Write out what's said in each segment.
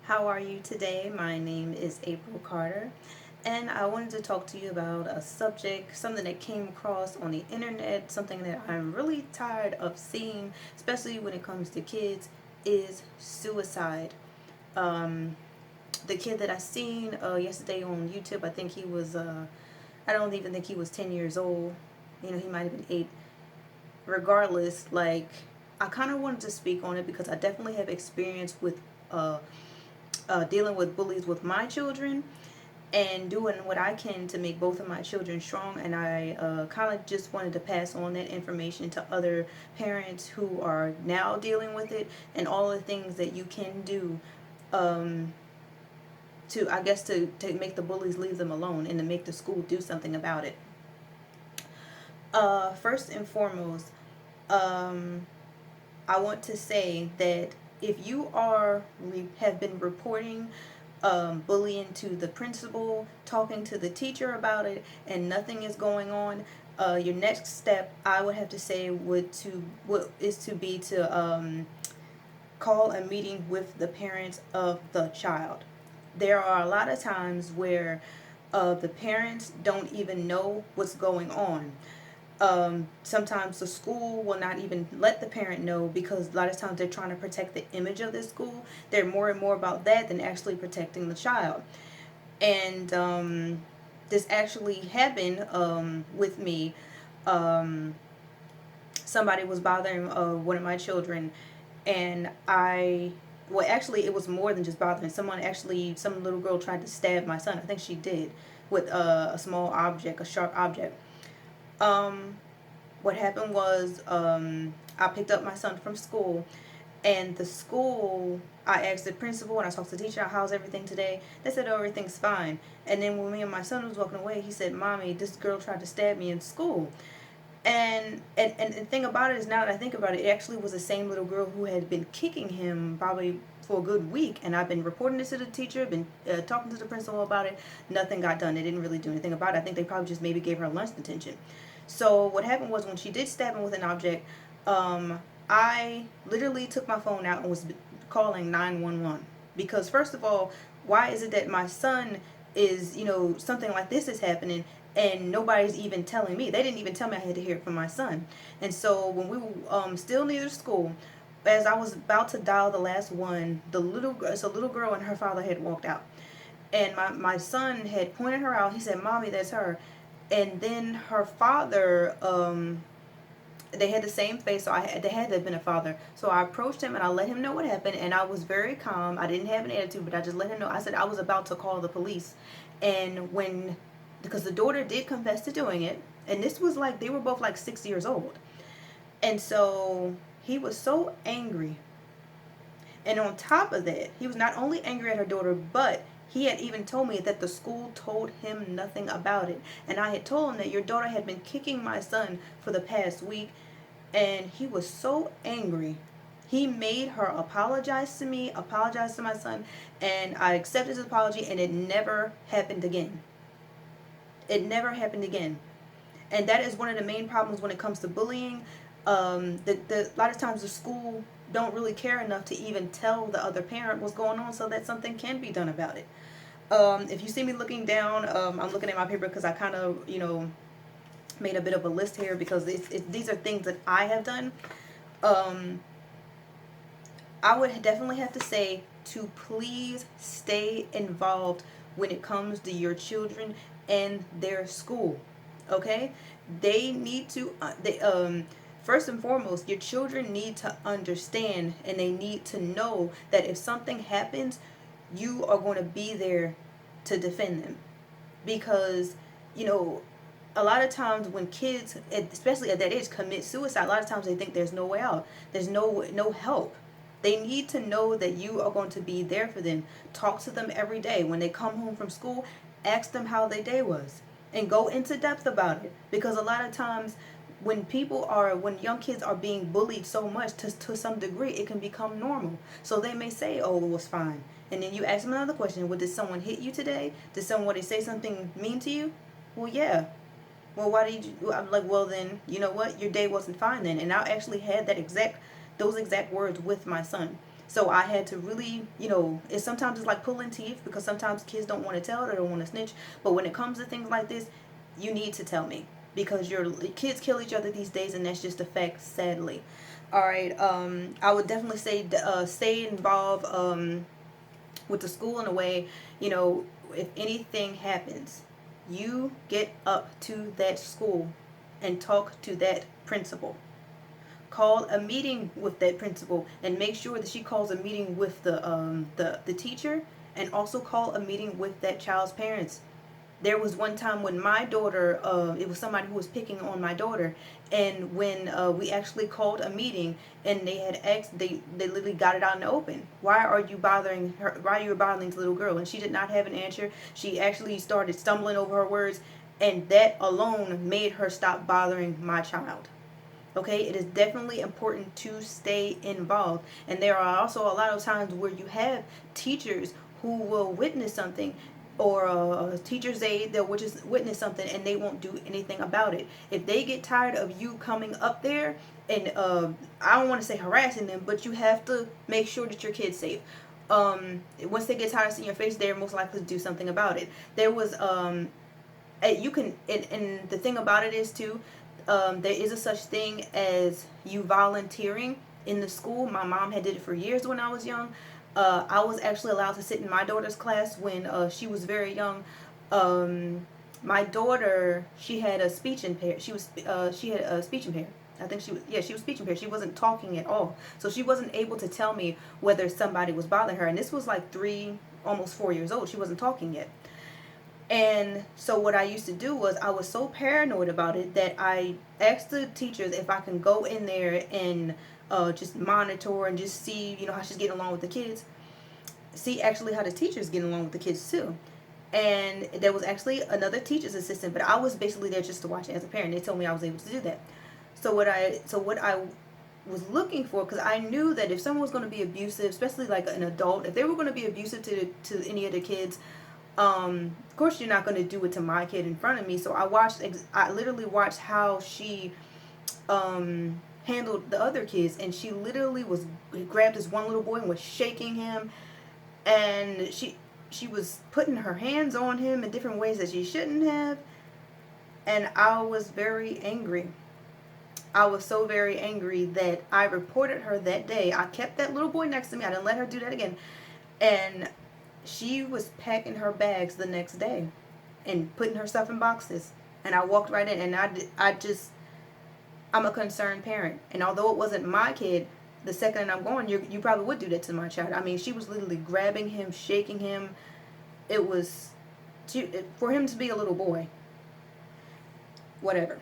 How are you today? My name is April Carter, and I wanted to talk to you about a subject, something that came across on the internet, something that I'm really tired of seeing, especially when it comes to kids, is suicide. Um, the kid that I seen yesterday on YouTube, I think he was, I don't even think he was 10 years old. He might have been 8. Regardless, like, I kind of wanted to speak on it because I definitely have experience with uh, dealing with bullies with my children and doing what I can to make both of my children strong. And I kind of just wanted to pass on that information to other parents who are now dealing with it and all the things that you can do um, to, I guess, to make the bullies leave them alone and to make the school do something about it. First and foremost, um, I want to say that if you have been reporting bullying to the principal, talking to the teacher about it, and nothing is going on, your next step, I would have to say, is to be to call a meeting with the parents of the child. There are a lot of times where the parents don't even know what's going on. Sometimes the school will not even let the parent know because a lot of times they're trying to protect the image of the school. They're more and more about that than actually protecting the child. And this actually happened with me. Um, Somebody was bothering one of my children, and well, actually, it was more than just bothering. Some little girl tried to stab my son. I think she did with a small object, a sharp object. Um, what happened was I picked up my son from school, and the school, I asked the principal and I talked to the teacher, how's everything today? They said, oh, everything's fine. And then when me and my son was walking away, he said, Mommy, this girl tried to stab me in school. And the thing about it is, now that I think about it, it actually was the same little girl who had been kicking him probably for a good week. And I've been reporting this to the teacher, been talking to the principal about it. Nothing got done. They didn't really do anything about it. I think they probably just maybe gave her lunch detention. So what happened was, when she did stab him with an object, I literally took my phone out and was calling 911. Because first of all, why is it that my son is, something like this is happening and nobody's even telling me? They didn't even tell me I had to hear it from my son. And so when we were still near the school, as I was about to dial the last one, it's a little girl and her father had walked out. And my son had pointed her out. He said, Mommy, that's her. And then her father, they had the same face, so they had to have been a father. So I approached him and I let him know what happened, and I was very calm. I didn't have an attitude, but I just let him know. I said I was about to call the police, and because the daughter did confess to doing it, and this was like, they were both like 6 years old, and so he was so angry. And on top of that, he was not only angry at her daughter, but he had even told me that the school told him nothing about it. And I had told him that your daughter had been kicking my son for the past week. And he was so angry. He made her apologize to me, apologize to my son, and I accepted his apology, and it never happened again. It never happened again. And that is one of the main problems when it comes to bullying. A lot of times the school don't really care enough to even tell the other parent what's going on so that something can be done about it. If you see me looking down, I'm looking at my paper because I kind of, made a bit of a list here because these are things that I have done. Um, I would definitely have to say to please stay involved when it comes to your children and their school. Okay, they need to. First and foremost, your children need to understand and they need to know that if something happens, you are going to be there to defend them, because you know a lot of times when kids, especially at that age, commit suicide, a lot of times they think there's no way out, there's no help. They need to know that you are going to be there for them. Talk to them every day when they come home from school. Ask them how their day was and go into depth about it, because a lot of times when young kids are being bullied so much, to some degree it can become normal. So they may say, oh, it was fine, and then you ask them another question. Well, did someone hit you today? Did somebody say something mean to you? Well, yeah. Well, why did you? I'm like, well, then you know what, your day wasn't fine then. And I actually had those exact words with my son. So I had to really, sometimes it's like pulling teeth, because sometimes kids don't want to tell, they don't want to snitch. But when it comes to things like this, you need to tell me, because your kids kill each other these days, and that's just a fact, sadly. All right. I would definitely say stay involved with the school in a way. If anything happens, you get up to that school and talk to that principal. Call a meeting with that principal, and make sure that she calls a meeting with the teacher, and also call a meeting with that child's parents. There was one time when my daughter, it was somebody who was picking on my daughter, and when we actually called a meeting, and they had asked, they literally got it out in the open. Why are you bothering her? Why are you bothering this little girl? And she did not have an answer. She actually started stumbling over her words, and that alone made her stop bothering my child. Okay, it is definitely important to stay involved. And there are also a lot of times where you have teachers who will witness something, or a teacher's aide, they'll just witness something and they won't do anything about it. If they get tired of you coming up there and I don't want to say harassing them, but you have to make sure that your kid's safe. Once they get tired of seeing your face, they're most likely to do something about it. There was you can, and the thing about it is too, there is a such thing as you volunteering in the school. My mom had did it for years when I was young. I was actually allowed to sit in my daughter's class when she was very young. My daughter, she had a speech impaired. She had a speech impaired. I think she was speech impaired. She wasn't talking at all, so she wasn't able to tell me whether somebody was bothering her. And this was like 3, almost 4 years old. She wasn't talking yet. And so what I used to do was, I was so paranoid about it that I asked the teachers if I can go in there and just monitor and just see, how she's getting along with the kids. See actually how the teachers getting along with the kids too. And there was actually another teacher's assistant, but I was basically there just to watch it as a parent. They told me I was able to do that. So what I was looking for, because I knew that if someone was going to be abusive, especially like an adult, if they were going to be abusive to any of the kids, of course you're not going to do it to my kid in front of me. So I literally watched how she handled the other kids, and she literally grabbed this one little boy and was shaking him, and she was putting her hands on him in different ways that she shouldn't have. And I was very angry. I was so very angry that I reported her that day. I kept that little boy next to me. I didn't let her do that again. And she was packing her bags the next day and putting her stuff in boxes. And I walked right in, and I'm a concerned parent. And although it wasn't my kid, the second I'm going, you probably would do that to my child. I mean, she was literally grabbing him, shaking him. It was, for him to be a little boy. Whatever.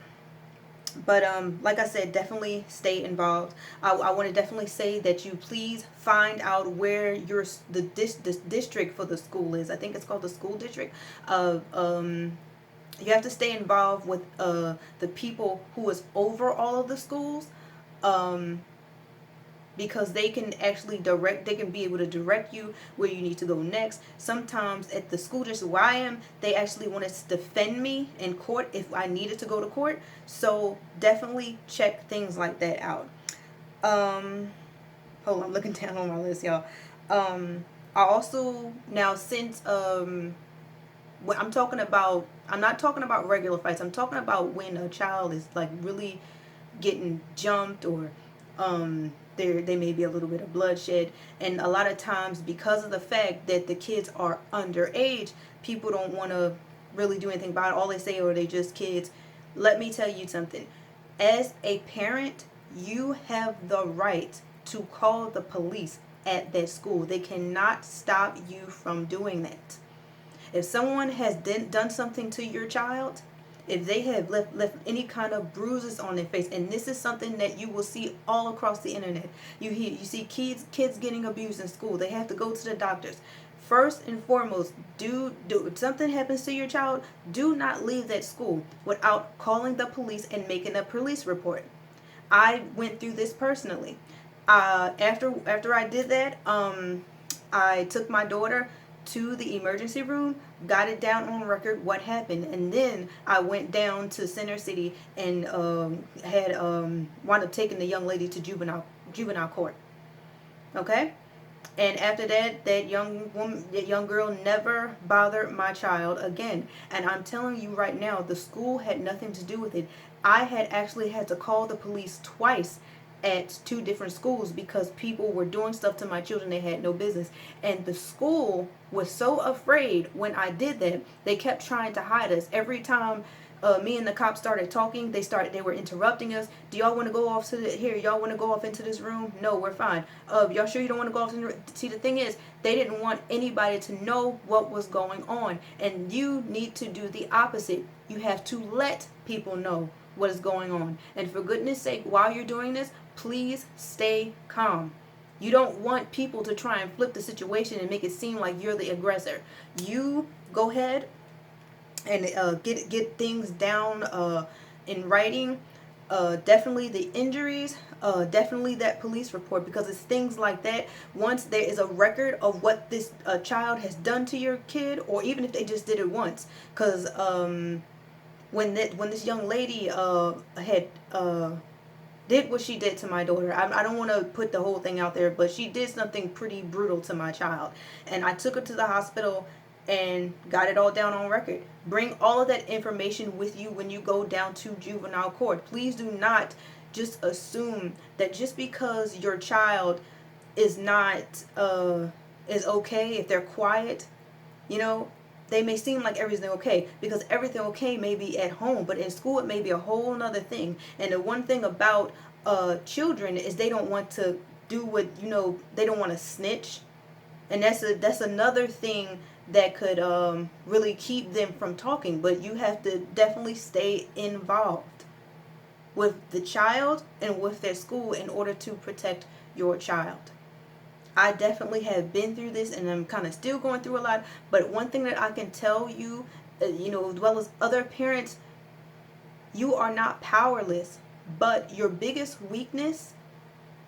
But like I said, definitely stay involved. I want to definitely say that you please find out where the district for the school is. I think it's called the school district. You have to stay involved with the people who is over all of the schools, because they can actually they can be able to direct you where you need to go next. Sometimes at the school district where I am, they actually want to defend me in court if I needed to go to court. So definitely check things like that out. Hold on, I'm looking down on my list, y'all. I also, now since when I'm talking about, I'm not talking about regular fights. I'm talking about when a child is like really getting jumped, or there may be a little bit of bloodshed. And a lot of times, because of the fact that the kids are underage, people don't want to really do anything about it. All they say, are they just kids. Let me tell you something. As a parent, you have the right to call the police at that school. They cannot stop you from doing that. If someone has done something to your child, if they have left any kind of bruises on their face, and this is something that you will see all across the internet. You see kids getting abused in school. They have to go to the doctors. First and foremost, if something happens to your child, do not leave that school without calling the police and making a police report. I went through this personally. After I did that, I took my daughter to the emergency room, got it down on record what happened, and then I went down to Center City and had wound up taking the young lady to juvenile court. Okay, And after that, that young girl never bothered my child again. And I'm telling you right now, the school had nothing to do with it. I had actually had to call the police twice at two different schools because people were doing stuff to my children they had no business. And the school was so afraid when I did that, they kept trying to hide us. Every time me and the cops started talking, they were interrupting us. Do y'all want to go off to here? Y'all want to go off into this room? No, we're fine. Y'all sure you don't want to go off in see, the thing is, they didn't want anybody to know what was going on. And you need to do the opposite. You have to let people know what is going on. And for goodness sake, while you're doing this, please stay calm. You don't want people to try and flip the situation and make it seem like you're the aggressor. You go ahead and get things down in writing. Definitely the injuries, definitely that police report, because it's things like that. Once there is a record of what this child has done to your kid, or even if they just did it once, because when this young lady had did what she did to my daughter. I don't want to put the whole thing out there, but she did something pretty brutal to my child. And I took her to the hospital and got it all down on record. Bring all of that information with you when you go down to juvenile court. Please do not just assume that just because your child is not is okay if they're quiet, you know, they may seem like everything okay, because everything okay may be at home, but in school it may be a whole nother thing. And the one thing about children is they don't want to do what, they don't want to snitch. And that's another thing that could really keep them from talking. But you have to definitely stay involved with the child and with their school in order to protect your child. I definitely have been through this, and I'm kind of still going through a lot. But one thing that I can tell you, as well as other parents, you are not powerless. But your biggest weakness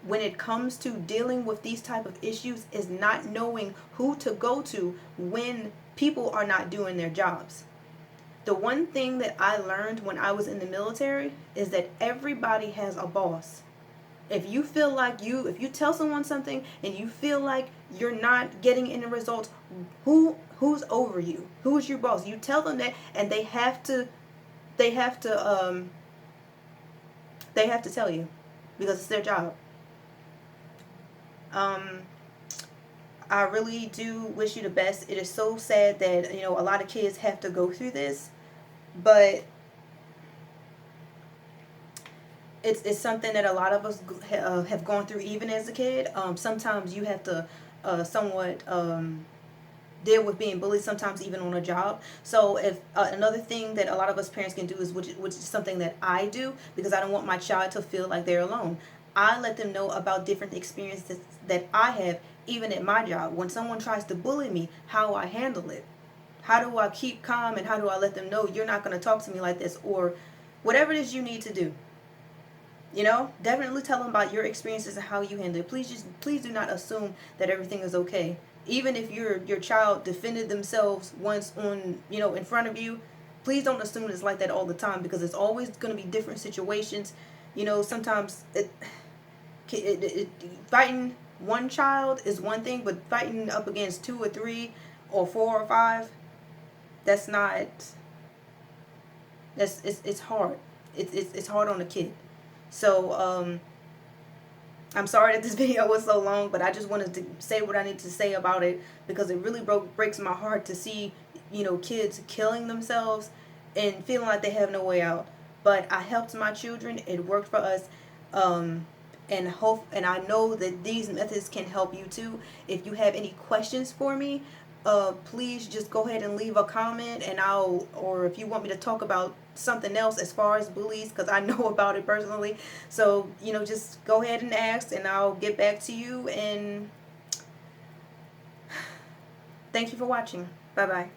when it comes to dealing with these type of issues is not knowing who to go to when people are not doing their jobs. The one thing that I learned when I was in the military is that everybody has a boss. If you feel like if you tell someone something and you feel like you're not getting any results, who's over you? Who is your boss? You tell them that, and they have to tell you, because it's their job. I really do wish you the best. It is so sad that a lot of kids have to go through this, but it's something that a lot of us have gone through even as a kid. Sometimes you have to somewhat deal with being bullied, sometimes even on a job. So if another thing that a lot of us parents can do is, which is something that I do, because I don't want my child to feel like they're alone. I let them know about different experiences that I have, even at my job. When someone tries to bully me, how I handle it. How do I keep calm, and how do I let them know you're not going to talk to me like this, or whatever it is you need to do. Definitely tell them about your experiences and how you handle it. Please do not assume that everything is okay. Even if your child defended themselves once on, in front of you, please don't assume it's like that all the time, because it's always going to be different situations. Sometimes fighting one child is one thing, but fighting up against 2 or 3 or 4 or 5, it's hard. It's hard on a kid. So I'm sorry that this video was so long, but I just wanted to say what I need to say about it, because it really breaks my heart to see kids killing themselves and feeling like they have no way out. But I helped my children. It worked for us. And I know that these methods can help you too. If you have any questions for me, please just go ahead and leave a comment, and or if you want me to talk about something else as far as bullies, because I know about it personally. So just go ahead and ask, and I'll get back to you. And thank you for watching. Bye bye.